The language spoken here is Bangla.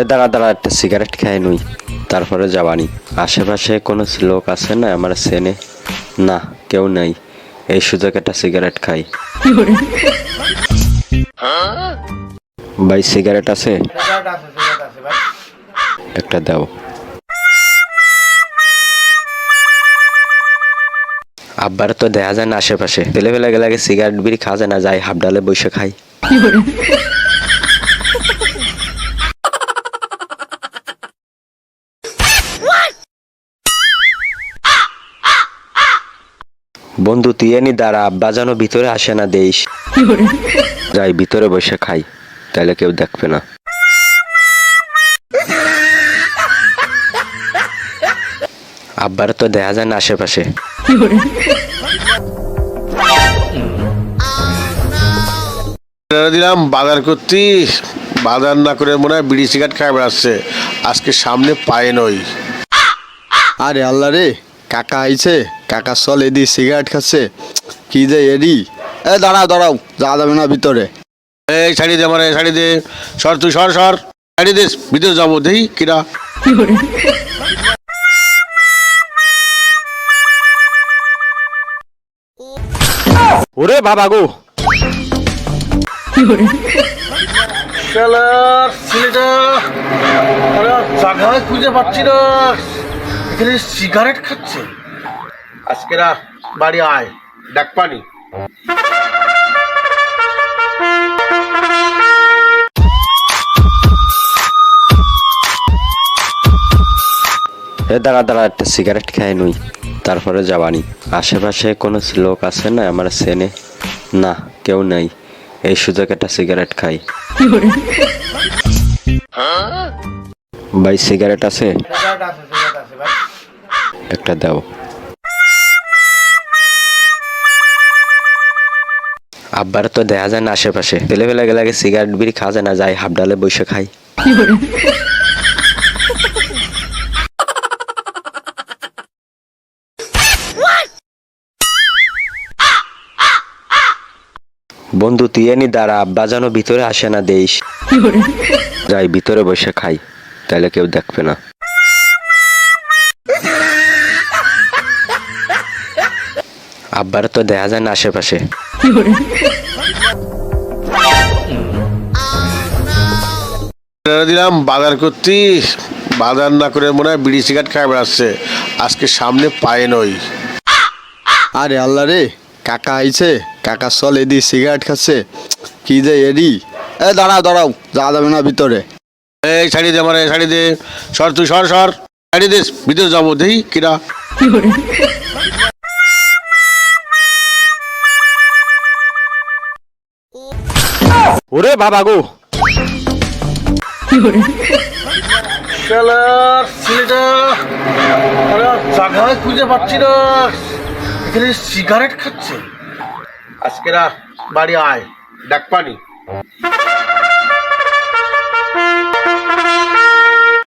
দাঁড়া দাঁড়া, একটা সিগারেট খাই নুই, তারপরে যাবানি। আশেপাশে কোনো লোক আছে না আমার চেনে? না, কেউ নাই। এই সুযোগ একটা সিগারেট খাই। ভাই সিগারেট আছে? একটা দাও। আব্বার তো দেখা যায় না আশেপাশে, ছেলেবেলা গেলে সিগারেট বিড়ি খাওয়া যায় না, যাই হাফ ডালে বসে খাই। বন্ধু তুই এনি দাঁড়া, আব্বা যেন ভিতরে আসে না দেশ। যাই ভিতরে বসে খাই, তাহলে কেউ দেখবে না। আব্বার তো দেখা যায় না আশেপাশে। দিলাম বাজার করতে, বাজার না করে মনে হয় বিড়ি সিগারেট খাই বেড়াচ্ছে। আজকে সামনে পায়ে নই। আরে আল্লাহ রে, কাকা আইছে, কাকা চল এদি সিগারেট খাচ্ছে, কি যে এডি। দাঁড়াও দাঁড়াও, যা যাবে না ভিতরে। এই শাড়ি দে, আমার শাড়ি দে, সর তুই সর সর, শাড়ি দিস, ভিতরে যাবো দেখি কিরা। ওরে বাবা গো, শালার ছেলেটা জায়গায় খুঁজে পাচ্ছি না, এখানে সিগারেট খাচ্ছে। আজকে না বাড়ি আয়, ডাক পানি। দাঁড়া দাঁড়া, একটা সিগারেট খাই নুই, তারপরে যাবানি। আশেপাশে কোনো লোক আছে না আমার চেনে? না, কেউ নাই। এই সুযোগ একটা সিগারেট খাই। ভাই সিগারেট আছে? একটা দাও। আব্বার তো দেখা যায় না আশেপাশে, ছেলেবেলা গেলে সিগারেট বিড়ি খাওয়া যায় না, যাই হাফ ডালে বসে খাই। বন্ধু তুই এনি দাঁড়া, আব্বা যেন ভিতরে আসে না দেশ। যাই ভিতরে বসে খাই, তাহলে কেউ দেখবে না। আব্বার তো দেখা যায় না আশেপাশে। দিলাম বাজার করতে, বাজার না করে মনে হয় বিড়ি সিগারেট খাই বেড়াচ্ছে। আজকে সামনে পায়ে নই। আরে আল্লাহ রে, কাকা আইছে, কাকা চল এদি সিগারেট খাচ্ছে, কি যে এডি। দাঁড়াও দাঁড়াও, যা যাবে না ভিতরে। এই শাড়ি দে, আমার শাড়ি দে, সর তুই সর সর, শাড়ি দিস, ভিতরে যাবো দেখি কিরা। ওরে বাবা গো, শালার ছেলেটা জায়গায় খুঁজে পাচ্ছি না, এখানে সিগারেট খাচ্ছে। আজকে না বাড়ি আয়, ডাক পানি।